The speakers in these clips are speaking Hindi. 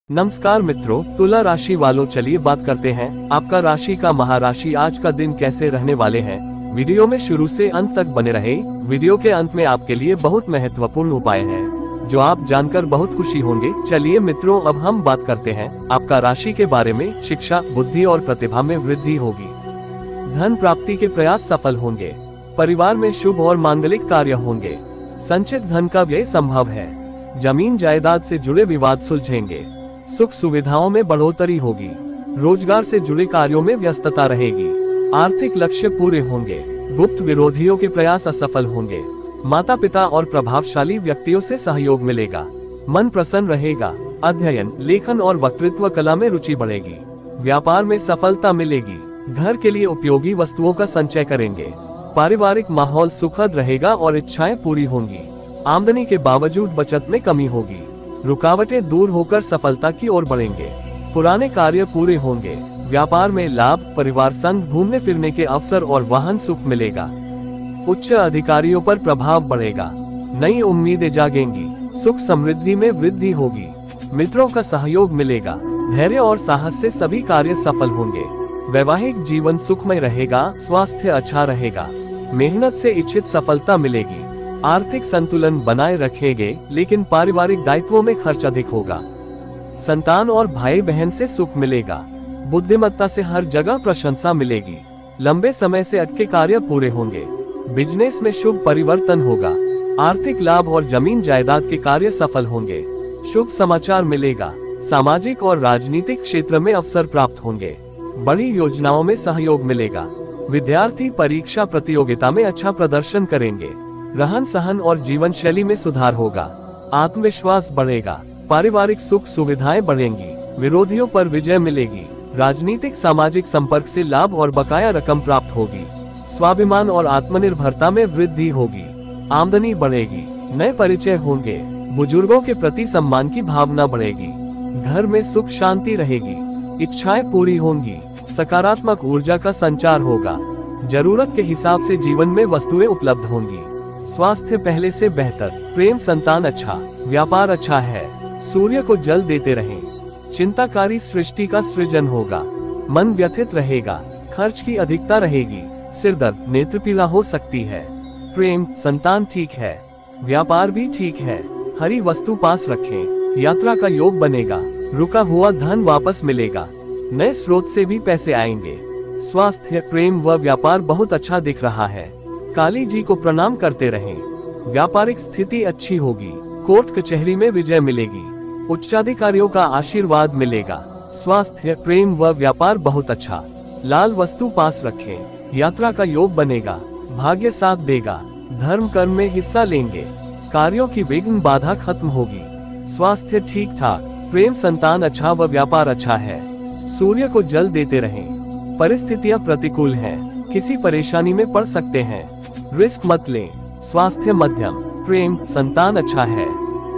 नमस्कार मित्रों, तुला राशि वालों, चलिए बात करते हैं आपका राशि का महाराशि आज का दिन कैसे रहने वाले हैं। वीडियो में शुरू से अंत तक बने रहे। वीडियो के अंत में आपके लिए बहुत महत्वपूर्ण उपाय हैं जो आप जानकर बहुत खुशी होंगे। चलिए मित्रों, अब हम बात करते हैं आपका राशि के बारे में। शिक्षा, बुद्धि और प्रतिभा में वृद्धि होगी। धन प्राप्ति के प्रयास सफल होंगे। परिवार में शुभ और मांगलिक कार्य होंगे। संचित धन का व्यय संभव है। जमीन जायदाद से जुड़े विवाद सुलझेंगे। सुख सुविधाओं में बढ़ोतरी होगी। रोजगार से जुड़े कार्यों में व्यस्तता रहेगी। आर्थिक लक्ष्य पूरे होंगे। गुप्त विरोधियों के प्रयास असफल होंगे। माता पिता और प्रभावशाली व्यक्तियों से सहयोग मिलेगा। मन प्रसन्न रहेगा। अध्ययन, लेखन और वक्तृत्व कला में रुचि बढ़ेगी। व्यापार में सफलता मिलेगी। घर के लिए उपयोगी वस्तुओं का संचय करेंगे। पारिवारिक माहौल सुखद रहेगा और इच्छाएं पूरी होंगी। आमदनी के बावजूद बचत में कमी होगी। रुकावटें दूर होकर सफलता की ओर बढ़ेंगे। पुराने कार्य पूरे होंगे। व्यापार में लाभ, परिवार संग घूमने फिरने के अवसर और वाहन सुख मिलेगा। उच्च अधिकारियों पर प्रभाव बढ़ेगा। नई उम्मीदें जागेंगी। सुख समृद्धि में वृद्धि होगी। मित्रों का सहयोग मिलेगा। धैर्य और साहस से सभी कार्य सफल होंगे। वैवाहिक जीवन सुखमय रहेगा। स्वास्थ्य अच्छा रहेगा। मेहनत से इच्छित सफलता मिलेगी। आर्थिक संतुलन बनाए रखेंगे, लेकिन पारिवारिक दायित्वों में खर्च अधिक होगा। संतान और भाई बहन से सुख मिलेगा। बुद्धिमत्ता से हर जगह प्रशंसा मिलेगी। लंबे समय से अटके कार्य पूरे होंगे। बिजनेस में शुभ परिवर्तन होगा। आर्थिक लाभ और जमीन जायदाद के कार्य सफल होंगे। शुभ समाचार मिलेगा। सामाजिक और राजनीतिक क्षेत्र में अवसर प्राप्त होंगे। बड़ी योजनाओं में सहयोग मिलेगा। विद्यार्थी परीक्षा प्रतियोगिता में अच्छा प्रदर्शन करेंगे। रहन सहन और जीवन शैली में सुधार होगा। आत्मविश्वास बढ़ेगा। पारिवारिक सुख सुविधाएं बढ़ेंगी। विरोधियों पर विजय मिलेगी। राजनीतिक सामाजिक संपर्क से लाभ और बकाया रकम प्राप्त होगी। स्वाभिमान और आत्मनिर्भरता में वृद्धि होगी। आमदनी बढ़ेगी। नए परिचय होंगे। बुजुर्गों के प्रति सम्मान की भावना बढ़ेगी। घर में सुख शांति रहेगी। इच्छाएं पूरी होंगी। सकारात्मक ऊर्जा का संचार होगा। जरूरत के हिसाब से जीवन में वस्तुएं उपलब्ध होंगी। स्वास्थ्य पहले से बेहतर। प्रेम, संतान अच्छा। व्यापार अच्छा है। सूर्य को जल देते रहें। चिंताकारी सृष्टि का सृजन होगा। मन व्यथित रहेगा। खर्च की अधिकता रहेगी। सिर दर्द, नेत्र पीड़ा हो सकती है। प्रेम, संतान ठीक है। व्यापार भी ठीक है। हरी वस्तु पास रखें। यात्रा का योग बनेगा। रुका हुआ धन वापस मिलेगा। नए स्रोत से भी पैसे आएंगे। स्वास्थ्य, प्रेम व व्यापार बहुत अच्छा दिख रहा है। काली जी को प्रणाम करते रहें। व्यापारिक स्थिति अच्छी होगी। कोर्ट कचहरी में विजय मिलेगी। उच्चाधिकारियों का आशीर्वाद मिलेगा। स्वास्थ्य, प्रेम व व्यापार बहुत अच्छा। लाल वस्तु पास रखें। यात्रा का योग बनेगा। भाग्य साथ देगा। धर्म कर्म में हिस्सा लेंगे। कार्यों की विघ्न बाधा खत्म होगी। स्वास्थ्य ठीक ठाक। प्रेम, संतान अच्छा व व्यापार अच्छा है। सूर्य को जल देते रहें। परिस्थितियां प्रतिकूल हैं। किसी परेशानी में पड़ सकते हैं। रिस्क मत लें। स्वास्थ्य मध्यम। प्रेम, संतान अच्छा है।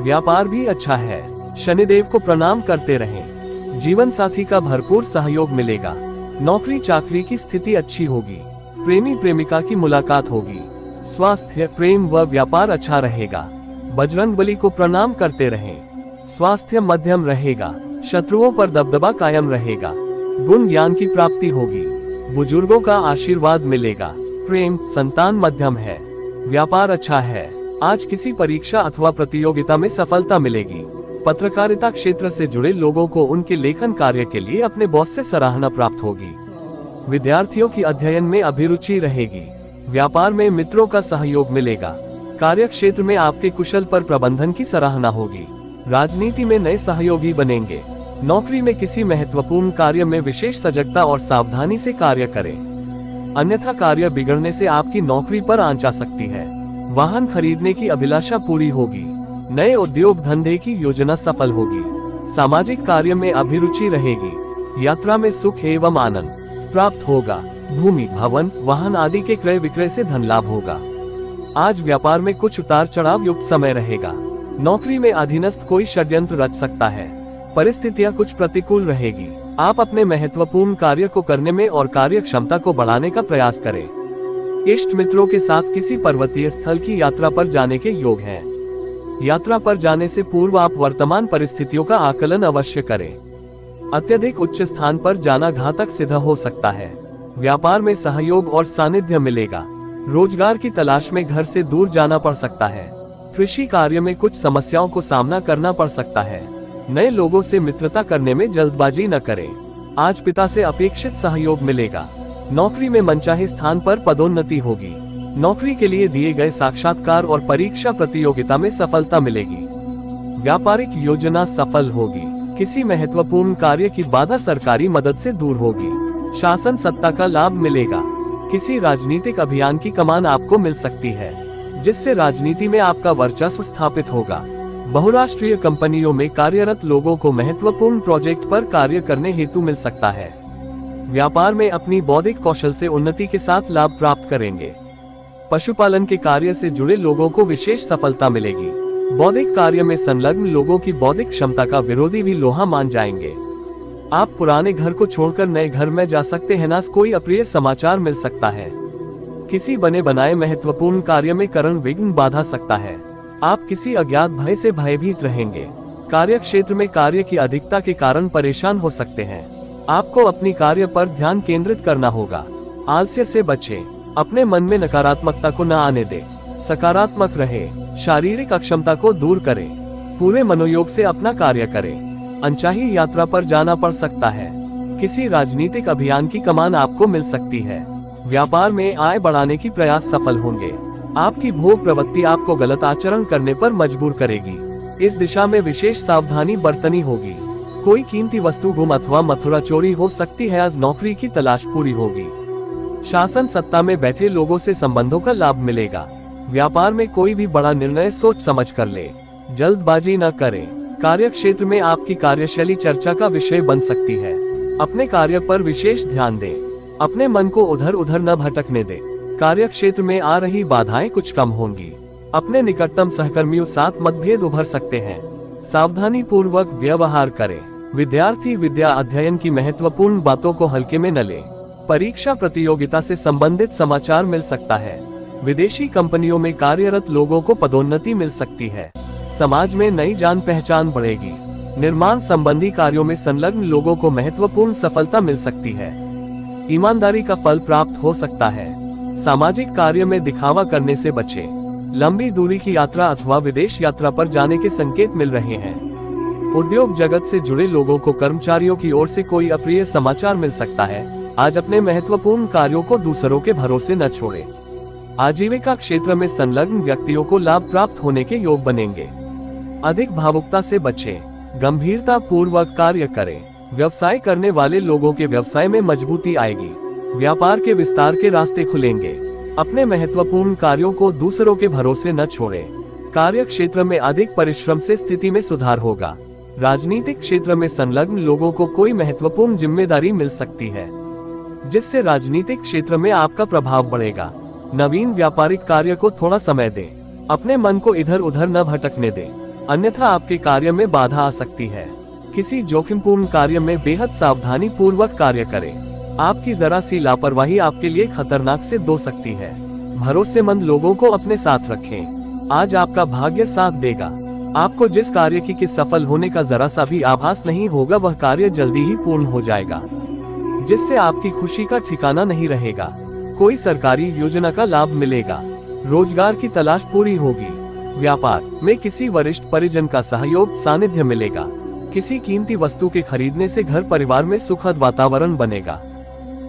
व्यापार भी अच्छा है। शनिदेव को प्रणाम करते रहें। जीवन साथी का भरपूर सहयोग मिलेगा। नौकरी चाकरी की स्थिति अच्छी होगी। प्रेमी प्रेमिका की मुलाकात होगी। स्वास्थ्य, प्रेम व व्यापार अच्छा रहेगा। बजरंगबली को प्रणाम करते रहें। स्वास्थ्य मध्यम रहेगा। शत्रुओं पर दबदबा कायम रहेगा। गुण ज्ञान की प्राप्ति होगी। बुजुर्गों का आशीर्वाद मिलेगा। प्रेम, संतान मध्यम है। व्यापार अच्छा है। आज किसी परीक्षा अथवा प्रतियोगिता में सफलता मिलेगी। पत्रकारिता क्षेत्र से जुड़े लोगों को उनके लेखन कार्य के लिए अपने बॉस से सराहना प्राप्त होगी। विद्यार्थियों की अध्ययन में अभिरुचि रहेगी। व्यापार में मित्रों का सहयोग मिलेगा। कार्य क्षेत्र में आपके कुशल पर प्रबंधन की सराहना होगी। राजनीति में नए सहयोगी बनेंगे। नौकरी में किसी महत्वपूर्ण कार्य में विशेष सजगता और सावधानी से कार्य करें, अन्यथा कार्य बिगड़ने से आपकी नौकरी पर आंच आ सकती है। वाहन खरीदने की अभिलाषा पूरी होगी। नए उद्योग धंधे की योजना सफल होगी। सामाजिक कार्य में अभिरुचि रहेगी। यात्रा में सुख एवं आनंद प्राप्त होगा। भूमि, भवन, वाहन आदि के क्रय विक्रय से धन लाभ होगा। आज व्यापार में कुछ उतार चढ़ाव युक्त समय रहेगा। नौकरी में अधीनस्थ कोई षड्यंत्र रच सकता है। परिस्थितियां कुछ प्रतिकूल रहेगी। आप अपने महत्वपूर्ण कार्य को करने में और कार्य क्षमता को बढ़ाने का प्रयास करें। इष्ट मित्रों के साथ किसी पर्वतीय स्थल की यात्रा पर जाने के योग हैं। यात्रा पर जाने से पूर्व आप वर्तमान परिस्थितियों का आकलन अवश्य करें। अत्यधिक उच्च स्थान पर जाना घातक सिद्ध हो सकता है। व्यापार में सहयोग और सानिध्य मिलेगा। रोजगार की तलाश में घर से दूर जाना पड़ सकता है। कृषि कार्य में कुछ समस्याओं को सामना करना पड़ सकता है। नए लोगों से मित्रता करने में जल्दबाजी न करें। आज पिता से अपेक्षित सहयोग मिलेगा। नौकरी में मनचाहे स्थान पर पदोन्नति होगी। नौकरी के लिए दिए गए साक्षात्कार और परीक्षा प्रतियोगिता में सफलता मिलेगी। व्यापारिक योजना सफल होगी। किसी महत्वपूर्ण कार्य की बाधा सरकारी मदद से दूर होगी। शासन सत्ता का लाभ मिलेगा। किसी राजनीतिक अभियान की कमान आपको मिल सकती है, जिससे राजनीति में आपका वर्चस्व स्थापित होगा। बहुराष्ट्रीय कंपनियों में कार्यरत लोगों को महत्वपूर्ण प्रोजेक्ट पर कार्य करने हेतु मिल सकता है। व्यापार में अपनी बौद्धिक कौशल से उन्नति के साथ लाभ प्राप्त करेंगे। पशुपालन के कार्य से जुड़े लोगों को विशेष सफलता मिलेगी। बौद्धिक कार्य में संलग्न लोगों की बौद्धिक क्षमता का विरोधी भी लोहा मान जाएंगे। आप पुराने घर को छोड़कर नए घर में जा सकते हैं ना कोई अप्रिय समाचार मिल सकता है। किसी बने बनाए महत्वपूर्ण कार्य में कारण विघ्न बाधा सकता है। आप किसी अज्ञात भय से भयभीत रहेंगे। कार्य क्षेत्र में कार्य की अधिकता के कारण परेशान हो सकते हैं। आपको अपनी कार्य पर ध्यान केंद्रित करना होगा। आलस्य से बचें। अपने मन में नकारात्मकता को न आने दें। सकारात्मक रहे। शारीरिक अक्षमता को दूर करें। पूरे मनोयोग से अपना कार्य करें। अनचाही यात्रा पर जाना पड़ सकता है। किसी राजनीतिक अभियान की कमान आपको मिल सकती है। व्यापार में आय बढ़ाने की प्रयास सफल होंगे। आपकी भोग प्रवृत्ति आपको गलत आचरण करने पर मजबूर करेगी। इस दिशा में विशेष सावधानी बरतनी होगी। कोई कीमती वस्तु गुम अथवा मथुरा चोरी हो सकती है। आज नौकरी की तलाश पूरी होगी। शासन सत्ता में बैठे लोगों से संबंधों का लाभ मिलेगा। व्यापार में कोई भी बड़ा निर्णय सोच समझ कर ले। जल्दबाजी न करें। कार्य क्षेत्र में आपकी कार्यशैली चर्चा का विषय बन सकती है। अपने कार्य पर विशेष ध्यान दें। अपने मन को उधर उधर न भटकने दें। कार्य क्षेत्र में आ रही बाधाएं कुछ कम होंगी। अपने निकटतम सहकर्मियों साथ मतभेद उभर सकते हैं। सावधानी पूर्वक व्यवहार करें। विद्यार्थी विद्या अध्ययन की महत्वपूर्ण बातों को हल्के में न लें। परीक्षा प्रतियोगिता से संबंधित समाचार मिल सकता है। विदेशी कंपनियों में कार्यरत लोगों को पदोन्नति मिल सकती है। समाज में नई जान पहचान बढ़ेगी। निर्माण संबंधी कार्यों में संलग्न लोगों को महत्वपूर्ण सफलता मिल सकती है। ईमानदारी का फल प्राप्त हो सकता है। सामाजिक कार्य में दिखावा करने से बचें। लंबी दूरी की यात्रा अथवा विदेश यात्रा पर जाने के संकेत मिल रहे हैं। उद्योग जगत से जुड़े लोगों को कर्मचारियों की ओर से कोई अप्रिय समाचार मिल सकता है। आज अपने महत्वपूर्ण कार्यों को दूसरों के भरोसे न छोड़ें। आजीविका क्षेत्र में संलग्न व्यक्तियों को लाभ प्राप्त होने के योग बनेंगे। अधिक भावुकता से बचें। गंभीरता पूर्वक कार्य करें। व्यवसाय करने वाले लोगों के व्यवसाय में मजबूती आएगी। व्यापार के विस्तार के रास्ते खुलेंगे। अपने महत्वपूर्ण कार्यों को दूसरों के भरोसे न छोड़ें। कार्य क्षेत्र में अधिक परिश्रम से स्थिति में सुधार होगा। राजनीतिक क्षेत्र में संलग्न लोगों को कोई महत्वपूर्ण जिम्मेदारी मिल सकती है, जिससे राजनीतिक क्षेत्र में आपका प्रभाव बढ़ेगा। नवीन व्यापारिक कार्य को थोड़ा समय दें। अपने मन को इधर उधर न भटकने दें, अन्यथा आपके कार्य में बाधा आ सकती है। किसी जोखिमपूर्ण कार्य में बेहद सावधानी पूर्वक कार्य करें। आपकी जरा सी लापरवाही आपके लिए खतरनाक सिद्ध हो सकती है। भरोसेमंद लोगों को अपने साथ रखें। आज आपका भाग्य साथ देगा। आपको जिस कार्य की सफल होने का जरा सा भी आभास नहीं होगा, वह कार्य जल्दी ही पूर्ण हो जाएगा, जिससे आपकी खुशी का ठिकाना नहीं रहेगा। कोई सरकारी योजना का लाभ मिलेगा। रोजगार की तलाश पूरी होगी। व्यापार में किसी वरिष्ठ परिजन का सहयोग सानिध्य मिलेगा। किसी कीमती वस्तु के खरीदने से घर परिवार में सुखद वातावरण बनेगा।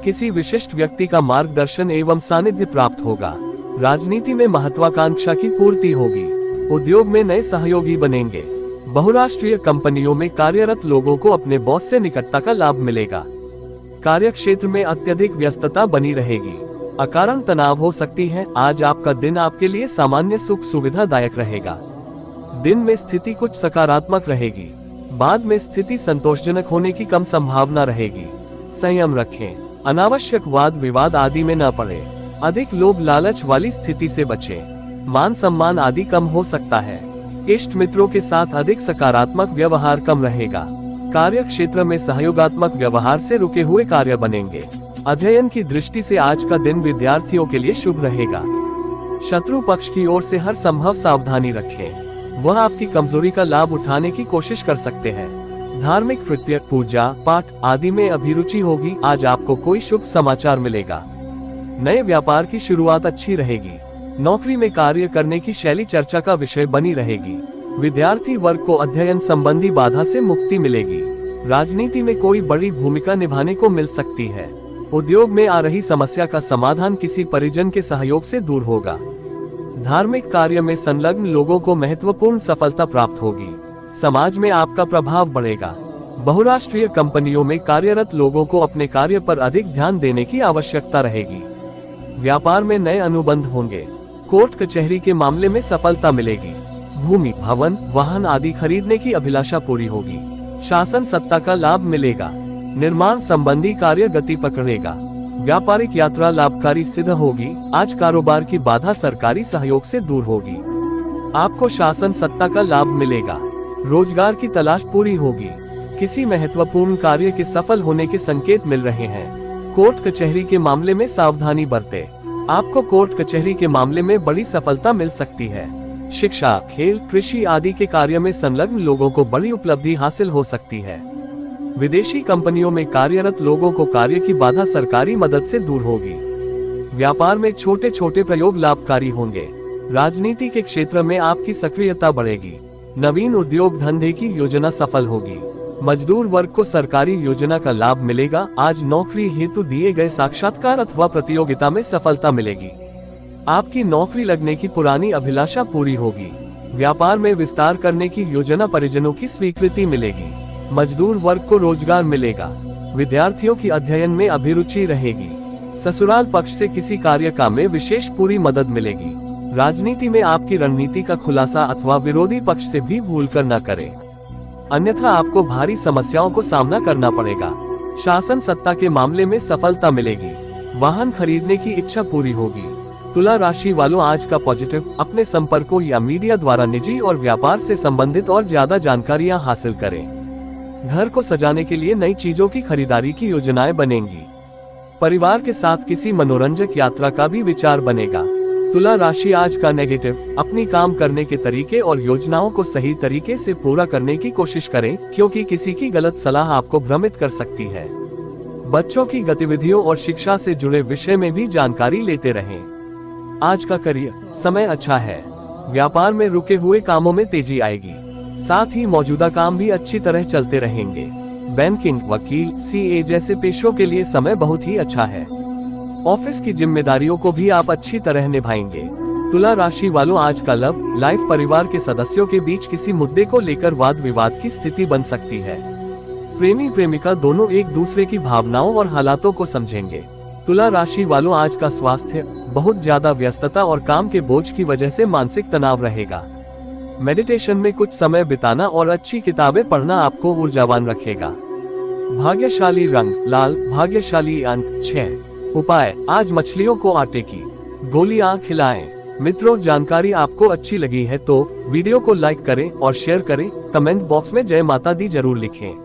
किसी विशिष्ट व्यक्ति का मार्गदर्शन एवं सानिध्य प्राप्त होगा। राजनीति में महत्वाकांक्षा की पूर्ति होगी। उद्योग में नए सहयोगी बनेंगे। बहुराष्ट्रीय कंपनियों में कार्यरत लोगों को अपने बॉस से निकटता का लाभ मिलेगा। कार्य क्षेत्र में अत्यधिक व्यस्तता बनी रहेगी। अकारण तनाव हो सकती है। आज आपका दिन आपके लिए सामान्य सुख सुविधादायक रहेगा। दिन में स्थिति कुछ सकारात्मक रहेगी। बाद में स्थिति संतोषजनक होने की कम संभावना रहेगी। संयम रखें। अनावश्यक वाद विवाद आदि में न पड़े। अधिक लोभ लालच वाली स्थिति से बचें। मान सम्मान आदि कम हो सकता है। इष्ट मित्रों के साथ अधिक सकारात्मक व्यवहार कम रहेगा। कार्य क्षेत्र में सहयोगात्मक व्यवहार से रुके हुए कार्य बनेंगे। अध्ययन की दृष्टि से आज का दिन विद्यार्थियों के लिए शुभ रहेगा। शत्रु पक्ष की ओर से हर संभव सावधानी रखें। वह आपकी कमजोरी का लाभ उठाने की कोशिश कर सकते हैं। धार्मिक कृत्य, पूजा पाठ आदि में अभिरुचि होगी। आज आपको कोई शुभ समाचार मिलेगा। नए व्यापार की शुरुआत अच्छी रहेगी। नौकरी में कार्य करने की शैली चर्चा का विषय बनी रहेगी। विद्यार्थी वर्ग को अध्ययन संबंधी बाधा से मुक्ति मिलेगी। राजनीति में कोई बड़ी भूमिका निभाने को मिल सकती है। उद्योग में आ रही समस्या का समाधान किसी परिजन के सहयोग से दूर होगा। धार्मिक कार्य में संलग्न लोगों को महत्वपूर्ण सफलता प्राप्त होगी। समाज में आपका प्रभाव बढ़ेगा। बहुराष्ट्रीय कंपनियों में कार्यरत लोगों को अपने कार्य पर अधिक ध्यान देने की आवश्यकता रहेगी। व्यापार में नए अनुबंध होंगे। कोर्ट कचहरी के मामले में सफलता मिलेगी। भूमि, भवन, वाहन आदि खरीदने की अभिलाषा पूरी होगी। शासन सत्ता का लाभ मिलेगा। निर्माण संबंधी कार्य गति पकड़ेगा। व्यापारिक यात्रा लाभकारी सिद्ध होगी। आज कारोबार की बाधा सरकारी सहयोग से दूर होगी। आपको शासन सत्ता का लाभ मिलेगा। रोजगार की तलाश पूरी होगी। किसी महत्वपूर्ण कार्य के सफल होने के संकेत मिल रहे हैं। कोर्ट कचहरी के मामले में सावधानी बरतें। आपको कोर्ट कचहरी के मामले में बड़ी सफलता मिल सकती है। शिक्षा, खेल, कृषि आदि के कार्य में संलग्न लोगों को बड़ी उपलब्धि हासिल हो सकती है। विदेशी कंपनियों में कार्यरत लोगों को कार्य की बाधा सरकारी मदद से दूर होगी। व्यापार में छोटे छोटे प्रयोग लाभकारी होंगे। राजनीति के क्षेत्र में आपकी सक्रियता बढ़ेगी। नवीन उद्योग धंधे की योजना सफल होगी। मजदूर वर्ग को सरकारी योजना का लाभ मिलेगा। आज नौकरी हेतु दिए गए साक्षात्कार अथवा प्रतियोगिता में सफलता मिलेगी। आपकी नौकरी लगने की पुरानी अभिलाषा पूरी होगी। व्यापार में विस्तार करने की योजना परिजनों की स्वीकृति मिलेगी। मजदूर वर्ग को रोजगार मिलेगा। विद्यार्थियों की अध्ययन में अभिरुचि रहेगी। ससुराल पक्ष से किसी कार्य का में विशेष पूरी मदद मिलेगी। राजनीति में आपकी रणनीति का खुलासा अथवा विरोधी पक्ष से भी भूल कर न करें, अन्यथा आपको भारी समस्याओं को सामना करना पड़ेगा। शासन सत्ता के मामले में सफलता मिलेगी। वाहन खरीदने की इच्छा पूरी होगी। तुला राशि वालों, आज का पॉजिटिव, अपने संपर्कों या मीडिया द्वारा निजी और व्यापार से संबंधित और ज्यादा जानकारियां हासिल करें। घर को सजाने के लिए नई चीजों की खरीदारी की योजनाएं बनेंगी। परिवार के साथ किसी मनोरंजक यात्रा का भी विचार बनेगा। तुला राशि आज का नेगेटिव, अपनी काम करने के तरीके और योजनाओं को सही तरीके से पूरा करने की कोशिश करें, क्योंकि किसी की गलत सलाह आपको भ्रमित कर सकती है। बच्चों की गतिविधियों और शिक्षा से जुड़े विषय में भी जानकारी लेते रहें। आज का करियर समय अच्छा है। व्यापार में रुके हुए कामों में तेजी आएगी। साथ ही मौजूदा काम भी अच्छी तरह चलते रहेंगे। बैंकिंग, वकील, सीए जैसे पेशों के लिए समय बहुत ही अच्छा है। ऑफिस की जिम्मेदारियों को भी आप अच्छी तरह निभाएंगे। तुला राशि वालों, आज का लव लाइफ, परिवार के सदस्यों के बीच किसी मुद्दे को लेकर वाद विवाद की स्थिति बन सकती है। प्रेमी प्रेमिका दोनों एक दूसरे की भावनाओं और हालातों को समझेंगे। तुला राशि वालों, आज का स्वास्थ्य बहुत ज्यादा व्यस्तता और काम के बोझ की वजह से मानसिक तनाव रहेगा। मेडिटेशन में कुछ समय बिताना और अच्छी किताबें पढ़ना आपको ऊर्जावान रखेगा। भाग्यशाली रंग लाल, भाग्यशाली अंक 6। उपाय, आज मछलियों को आटे की गोलियां खिलाएं। मित्रों, जानकारी आपको अच्छी लगी है तो वीडियो को लाइक करें और शेयर करें। कमेंट बॉक्स में जय माता दी जरूर लिखें।